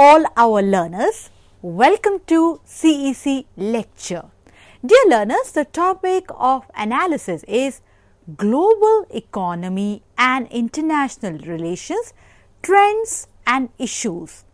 all our learners, welcome to CEC lecture. Dear learners, the topic of analysis is global economy and international relations, trends and issues.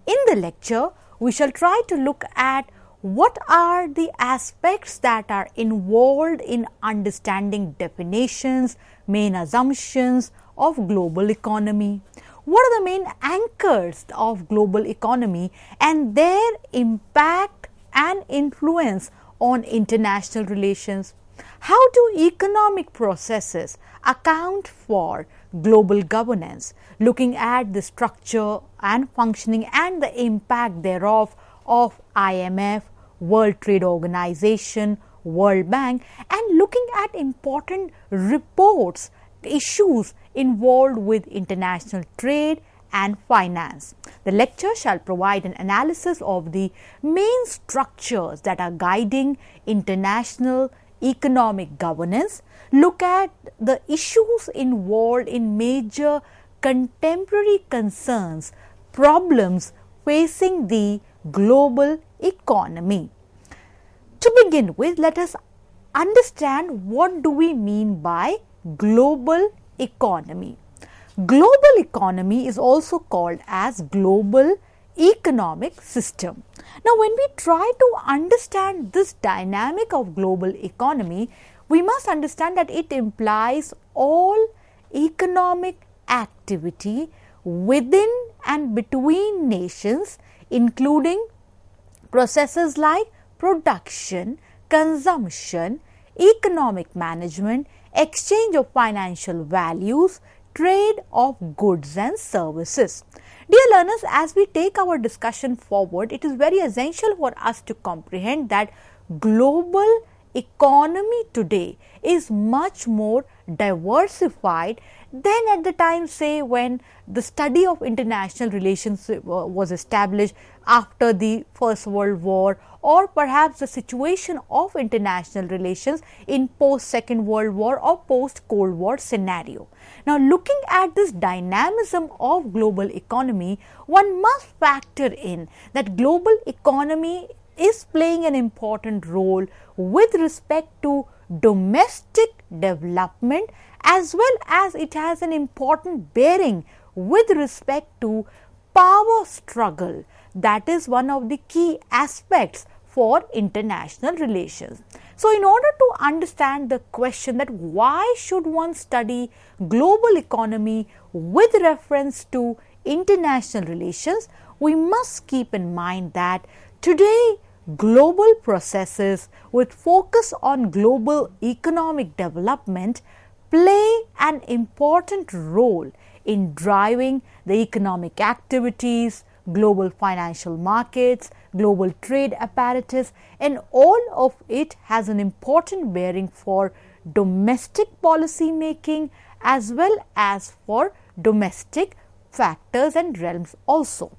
In the lecture, we shall try to look at what are the aspects that are involved in understanding definitions, main assumptions of global economy. What are the main anchors of global economy and their impact and influence on international relations? How do economic processes account for global governance, looking at the structure and functioning and the impact thereof of IMF, World Trade Organization, World Bank, and looking at important reports, issues involved with international trade and finance. The lecture shall provide an analysis of the main structures that are guiding international economic governance, look at the issues involved in major contemporary concerns, problems facing the global economy. To begin with, let us understand what do we mean by global economy. Global economy is also called as global economic system. Now, when we try to understand this dynamic of global economy, we must understand that it implies all economic activity within and between nations, including processes like production, consumption, economic management, exchange of financial values, trade of goods and services. Dear learners, as we take our discussion forward, it is very essential for us to comprehend that global economy today is much more diversified than at the time, say, when the study of international relations was established after the First World War, or perhaps the situation of international relations in post-Second World War or post-Cold War scenario. Now, looking at this dynamism of global economy, one must factor in that global economy is playing an important role with respect to domestic development, as well as it has an important bearing with respect to power struggle. That is one of the key aspects for international relations. So, in order to understand the question that why should one study global economy with reference to international relations, we must keep in mind that today global processes with focus on global economic development play an important role in driving the economic activities, global financial markets, global trade apparatus, and all of it has an important bearing for domestic policy making as well as for domestic factors and realms also.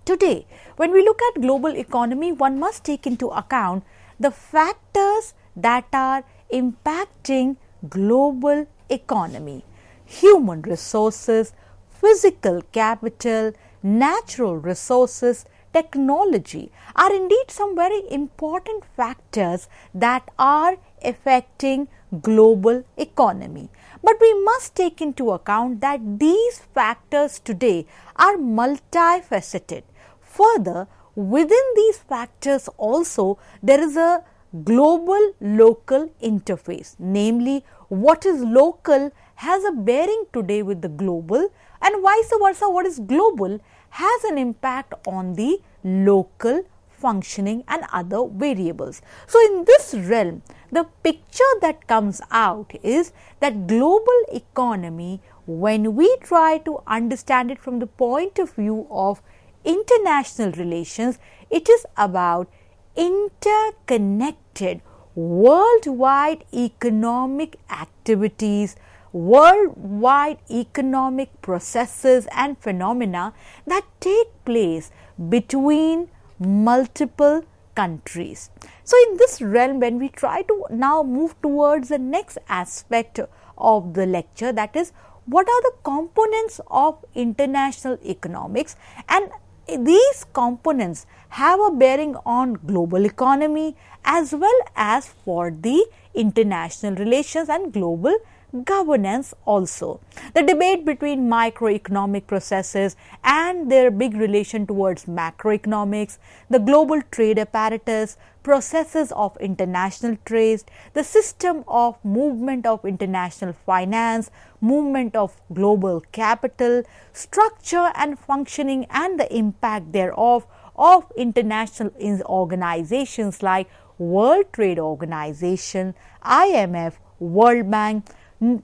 Today, when we look at global economy, one must take into account the factors that are impacting global economy. Human resources, physical capital, natural resources, technology are indeed some very important factors that are affecting global economy. But we must take into account that these factors today are multifaceted. Further, within these factors also there is a global local interface, namely what is local has a bearing today with the global, and vice versa, what is global has an impact on the local functioning and other variables. So, in this realm, the picture that comes out is that global economy, when we try to understand it from the point of view of international relations, it is about interconnected worldwide economic activities, worldwide economic processes and phenomena that take place between multiple countries. So, in this realm, when we try to now move towards the next aspect of the lecture, that is what are the components of international economics, and these components have a bearing on global economy as well as for the international relations and global governance also. The debate between microeconomic processes and their big relation towards macroeconomics, the global trade apparatus, processes of international trade, the system of movement of international finance, movement of global capital, structure and functioning and the impact thereof of international organizations like World Trade Organization, IMF, World Bank,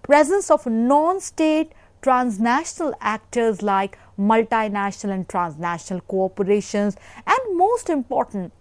presence of non-state transnational actors like multinational and transnational corporations, and most important,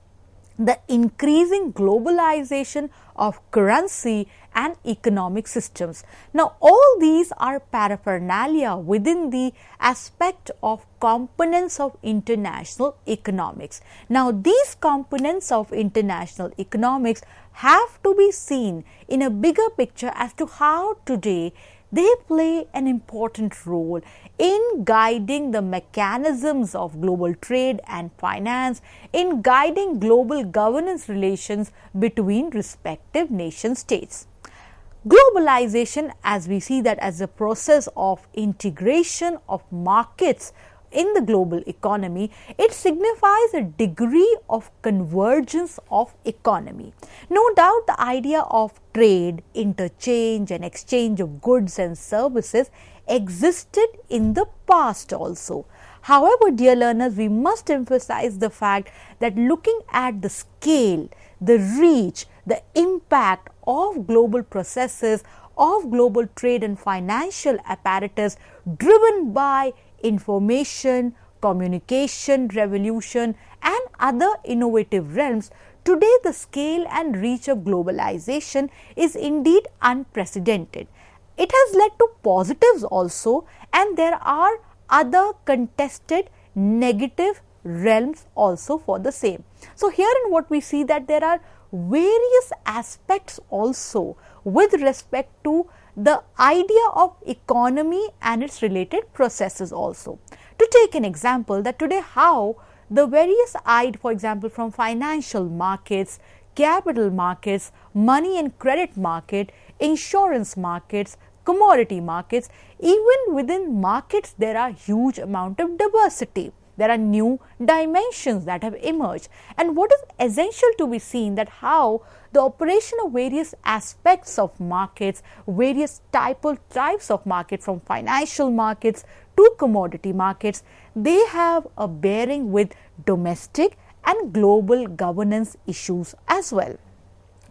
the increasing globalization of currency and economic systems. Now, all these are paraphernalia within the aspect of components of international economics. Now, these components of international economics have to be seen in a bigger picture as to how today they play an important role in guiding the mechanisms of global trade and finance, in guiding global governance relations between respective nation states. Globalization, as we see that as a process of integration of markets in the global economy, it signifies a degree of convergence of economy. No doubt the idea of trade, interchange and exchange of goods and services existed in the past also. However, dear learners, we must emphasize the fact that looking at the scale, the reach, the impact of global processes, of global trade and financial apparatus driven by information, communication, revolution and other innovative realms, today the scale and reach of globalization is indeed unprecedented. It has led to positives also, and there are other contested negative realms also for the same. So, herein what we see that there are various aspects also with respect to the idea of economy and its related processes also. To take an example, that today how the various for example from financial markets, capital markets, money and credit market, insurance markets, commodity markets, even within markets there are huge amount of diversity. There are new dimensions that have emerged, and what is essential to be seen that how the operation of various aspects of markets, various types of market from financial markets to commodity markets, they have a bearing with domestic and global governance issues as well.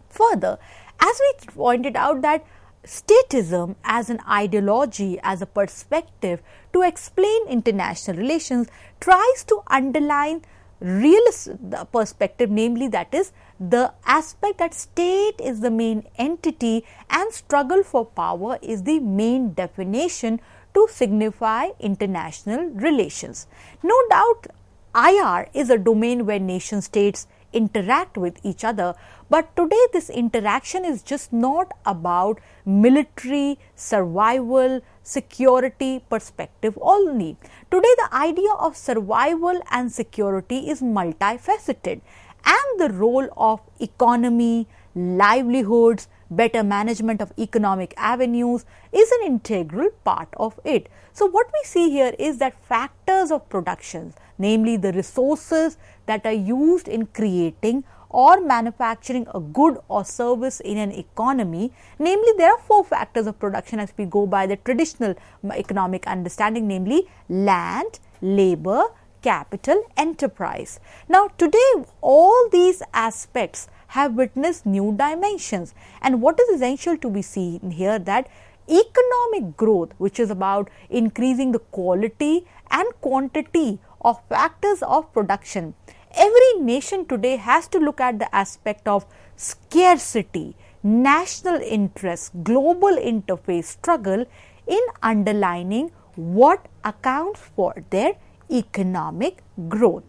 Further, as we pointed out that statism as an ideology, as a perspective to explain international relations tries to underline realist perspective, namely that is the aspect that state is the main entity and struggle for power is the main definition to signify international relations. No doubt IR is a domain where nation states interact with each other, but today this interaction is just not about military, survival, security perspective only. Today the idea of survival and security is multifaceted, and the role of economy, livelihoods, better management of economic avenues is an integral part of it. So, what we see here is that factors of production, namely the resources that are used in creating or manufacturing a good or service in an economy, namely there are 4 factors of production as we go by the traditional economic understanding, namely land, labor, capital, enterprise. Now, today all these aspects have witnessed new dimensions, and what is essential to be seen here that economic growth, which is about increasing the quality and quantity of factors of production, every nation today has to look at the aspect of scarcity, national interest, global interface struggle in underlining what accounts for their economic growth.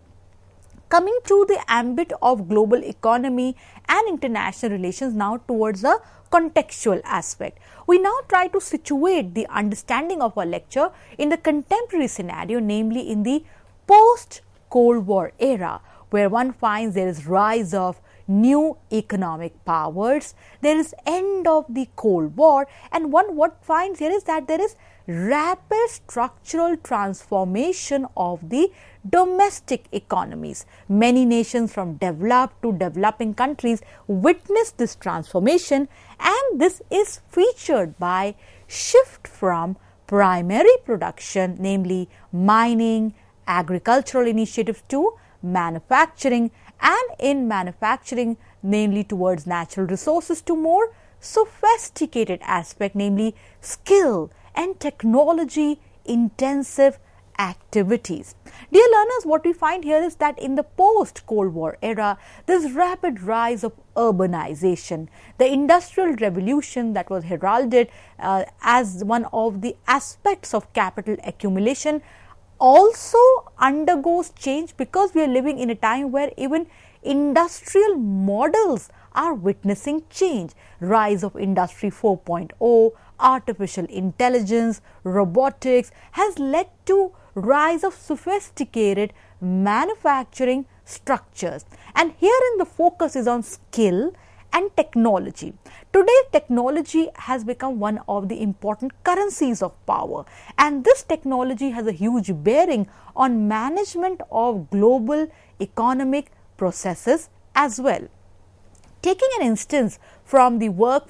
Coming to the ambit of global economy and international relations now towards a contextual aspect. We now try to situate the understanding of our lecture in the contemporary scenario, namely in the post Cold War era, where one finds there is rise of new economic powers, there is end of the Cold War, and one what finds here is that there is rapid structural transformation of the domestic economies. Many nations from developed to developing countries witness this transformation, and this is featured by shift from primary production, namely mining, agricultural initiatives, to manufacturing, and in manufacturing, namely towards natural resources, to more sophisticated aspect, namely skill and technology intensive activities. Dear learners, what we find here is that in the post-Cold War era, this rapid rise of urbanization, the industrial revolution that was heralded as one of the aspects of capital accumulation, also undergoes change, because we are living in a time where even industrial models are witnessing change. Rise of Industry 4.0, artificial intelligence, robotics has led to rise of sophisticated manufacturing structures. And herein the focus is on skill and technology. Today, technology has become one of the important currencies of power, and this technology has a huge bearing on management of global economic processes as well. Taking an instance from the work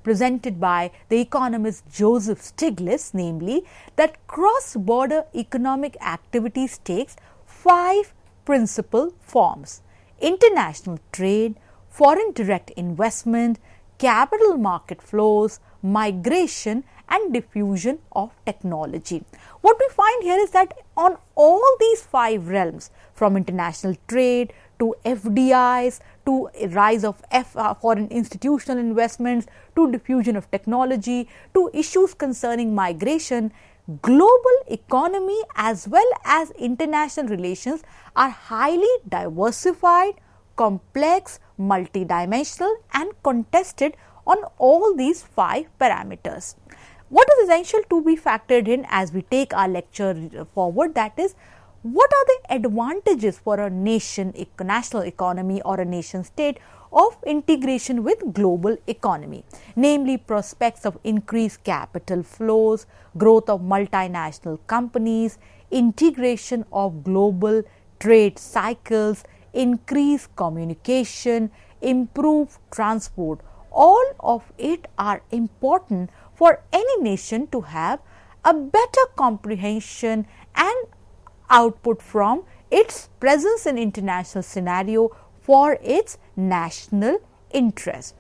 presented by the economist Joseph Stiglitz, namely that cross-border economic activities takes 5 principal forms: international trade, foreign direct investment, capital market flows, migration, and diffusion of technology. What we find here is that on all these 5 realms, from international trade to FDIs, to rise of foreign institutional investments, to diffusion of technology, to issues concerning migration, global economy as well as international relations are highly diversified, complex, multidimensional, and contested on all these 5 parameters. What is essential to be factored in as we take our lecture forward, that is, what are the advantages for a nation, national economy or a nation state of integration with global economy, namely prospects of increased capital flows, growth of multinational companies, integration of global trade cycles, increased communication, improved transport. All of it are important for any nation to have a better comprehension and output from its presence in international scenario for its national interest.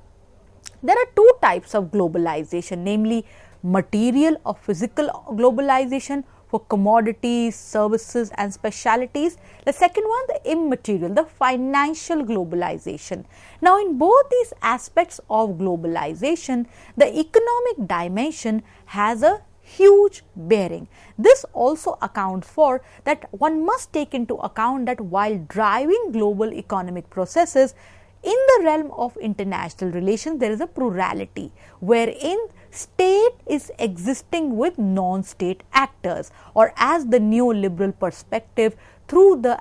There are 2 types of globalization, namely material or physical globalization for commodities, services, and specialities. The second one, the immaterial, the financial globalization. Now, in both these aspects of globalization, the economic dimension has a huge bearing. This also accounts for that one must take into account that while driving global economic processes, in the realm of international relations, there is a plurality wherein state is existing with non-state actors, or as the neoliberal perspective through the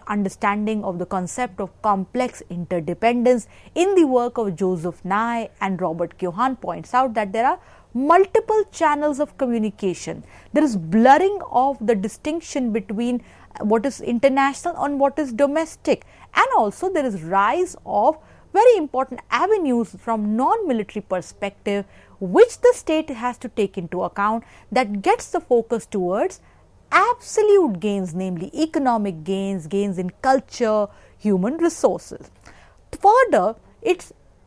understanding of the concept of complex interdependence in the work of Joseph Nye and Robert Keohane points out that there are multiple channels of communication. There is blurring of the distinction between what is international and what is domestic, and also there is rise of very important avenues from non-military perspective which the state has to take into account, that gets the focus towards absolute gains, namely economic gains, gains in culture, human resources. Further,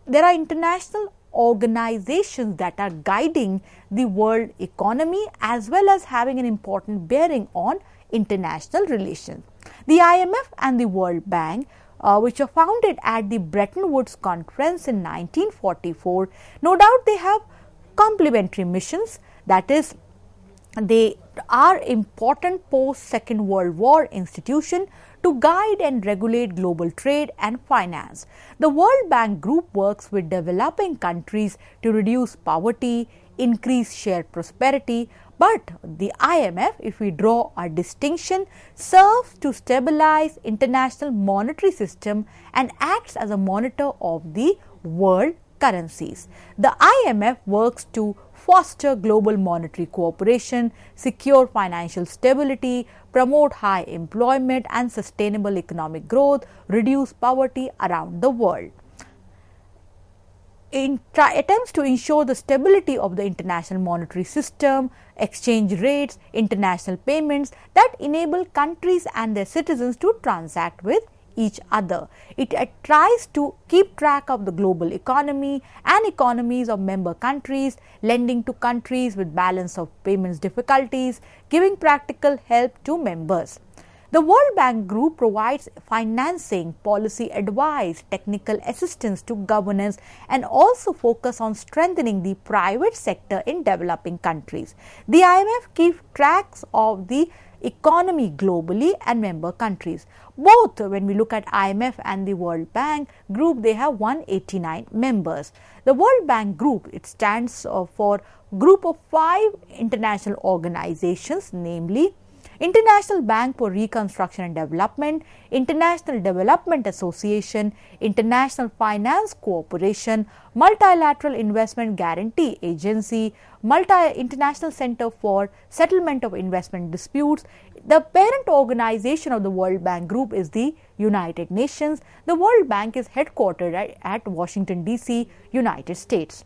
there are international organizations that are guiding the world economy as well as having an important bearing on international relations. The IMF and the World Bank, which were founded at the Bretton Woods Conference in 1944, no doubt they have complementary missions, that is, they are important post Second World War institution to guide and regulate global trade and finance. The World Bank Group works with developing countries to reduce poverty, increase shared prosperity But the IMF, if we draw a distinction, serves to stabilize international monetary system and acts as a monitor of the world currencies. The IMF works to foster global monetary cooperation, secure financial stability, promote high employment and sustainable economic growth, reduce poverty around the world. Attempts to ensure the stability of the international monetary system, exchange rates, international payments that enable countries and their citizens to transact with each other. It tries to keep track of the global economy and economies of member countries, lending to countries with balance of payments difficulties, giving practical help to members. The World Bank Group provides financing, policy advice, technical assistance to governance and also focus on strengthening the private sector in developing countries. The IMF keeps tracks of the economy globally and member countries. Both, when we look at IMF and the World Bank Group, they have 189 members. The World Bank Group, it stands for group of 5 international organizations, namely International Bank for Reconstruction and Development, International Development Association, International Finance Cooperation, Multilateral Investment Guarantee Agency, International Center for Settlement of Investment Disputes. The parent organization of the World Bank Group is the United Nations. The World Bank is headquartered at Washington, D.C., United States.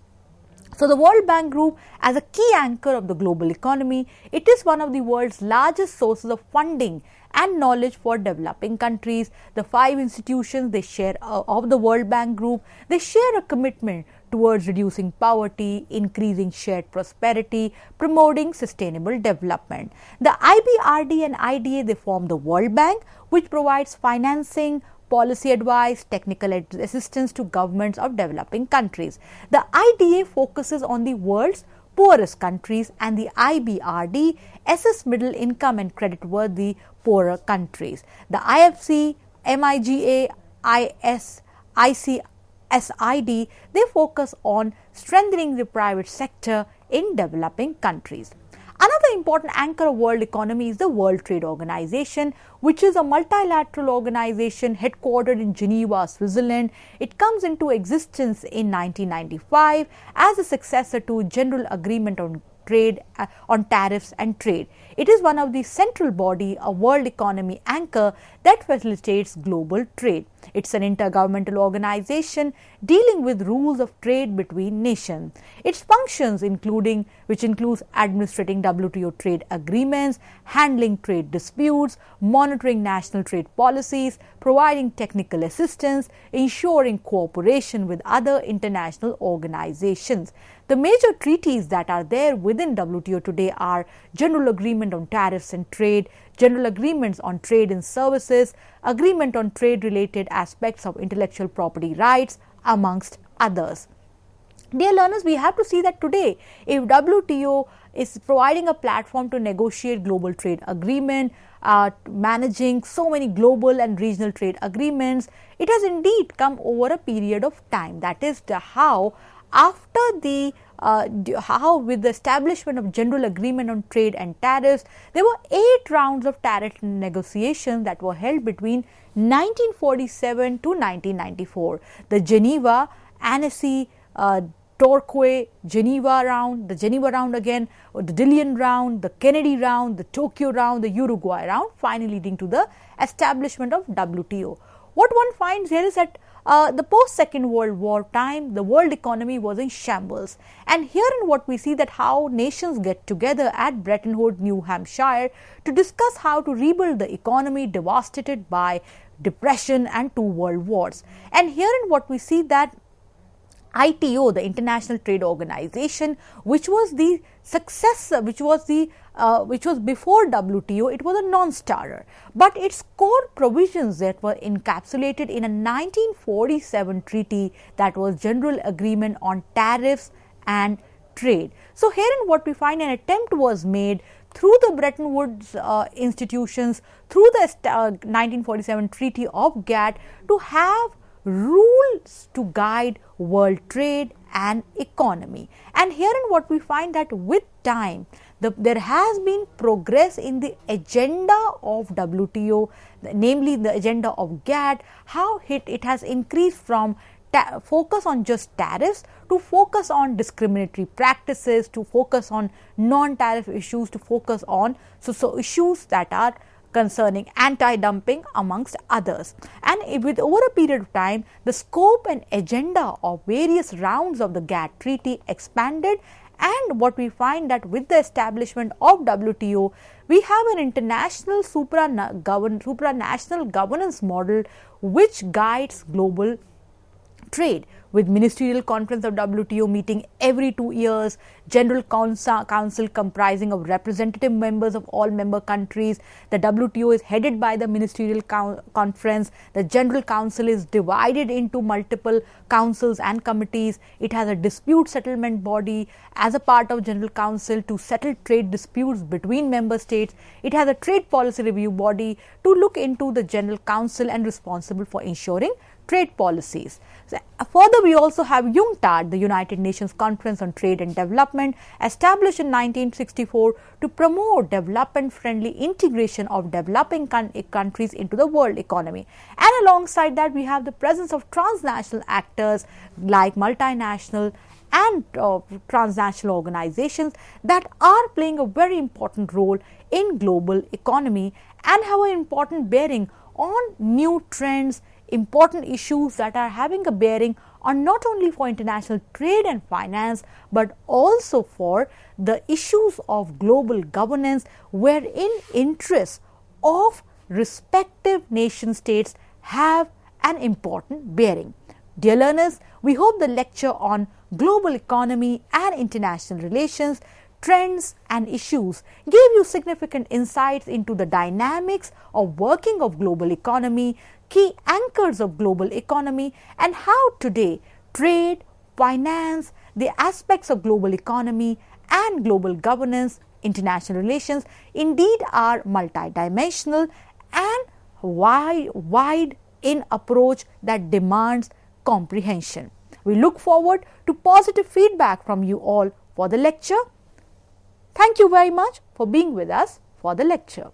So, the World Bank Group, as a key anchor of the global economy, it is one of the world's largest sources of funding and knowledge for developing countries. The 5 institutions they share of the World Bank Group, they share a commitment towards reducing poverty, increasing shared prosperity, promoting sustainable development. The IBRD and IDA, they form the World Bank, which provides financing, policy advice, technical assistance to governments of developing countries. The IDA focuses on the world's poorest countries and the IBRD assess middle income and creditworthy poorer countries. The IFC, MIGA, ICSID, they focus on strengthening the private sector in developing countries. Another important anchor of world economy is the World Trade Organization, which is a multilateral organization headquartered in Geneva, Switzerland. It comes into existence in 1995 as a successor to General Agreement on Trade, on Tariffs and Trade. It is one of the central body, a world economy anchor that facilitates global trade. It's an intergovernmental organization dealing with rules of trade between nations. Its functions which includes administrating WTO trade agreements, handling trade disputes, monitoring national trade policies, providing technical assistance, ensuring cooperation with other international organizations. The major treaties that are there within WTO today are General Agreement on Tariffs and Trade, General Agreements on Trade and Services, Agreement on Trade related aspects of intellectual property rights, amongst others. Dear learners, we have to see that today, if WTO is providing a platform to negotiate global trade agreement, managing so many global and regional trade agreements, it has indeed come over a period of time. That is how after the with the establishment of General Agreement on Trade and Tariffs, there were 8 rounds of tariff negotiations that were held between 1947 to 1994. The Geneva, Annecy, Torquay, Geneva round, the Geneva round again, the Dillon round, the Kennedy round, the Tokyo round, the Uruguay round, finally leading to the establishment of WTO. What one finds here is that the post-Second World War time, the world economy was in shambles. And herein what we see that how nations get together at Bretton Woods, New Hampshire to discuss how to rebuild the economy devastated by depression and 2 world wars. And herein what we see that ITO, the International Trade Organization, which was the successor, which was before WTO, it was a non-starter. But its core provisions that were encapsulated in a 1947 treaty, that was General Agreement on Tariffs and Trade. So herein what we find, an attempt was made through the Bretton Woods institutions, through the 1947 Treaty of GATT, to have rules to guide world trade and economy. And herein what we find that with time, there has been progress in the agenda of WTO, namely the agenda of GATT, how it has increased from focus on just tariffs to focus on discriminatory practices, to focus on non-tariff issues, to focus on so issues that are concerning anti-dumping amongst others. And with over a period of time, the scope and agenda of various rounds of the GATT treaty expanded, and what we find that with the establishment of WTO, we have an international supranational governance model which guides global trade, with Ministerial Conference of WTO meeting every 2 years, General Council comprising of representative members of all member countries. The WTO is headed by the Ministerial Conference. The General Council is divided into multiple councils and committees. It has a dispute settlement body as a part of General Council to settle trade disputes between member states. It has a trade policy review body to look into the General Council and responsible for ensuring trade policies. Further, we also have UNCTAD, the United Nations Conference on Trade and Development, established in 1964 to promote development-friendly integration of developing countries into the world economy. And alongside that, we have the presence of transnational actors like multinational and transnational organizations that are playing a very important role in global economy and have an important bearing on new trends, important issues that are having a bearing on not only for international trade and finance, but also for the issues of global governance, wherein interests of respective nation states have an important bearing. Dear learners, we hope the lecture on global economy and international relations, trends and issues gave you significant insights into the dynamics of working of global economy, key anchors of global economy, and how today trade, finance, the aspects of global economy and global governance, international relations indeed are multidimensional and wide in approach that demands comprehension. We look forward to positive feedback from you all for the lecture. Thank you very much for being with us for the lecture.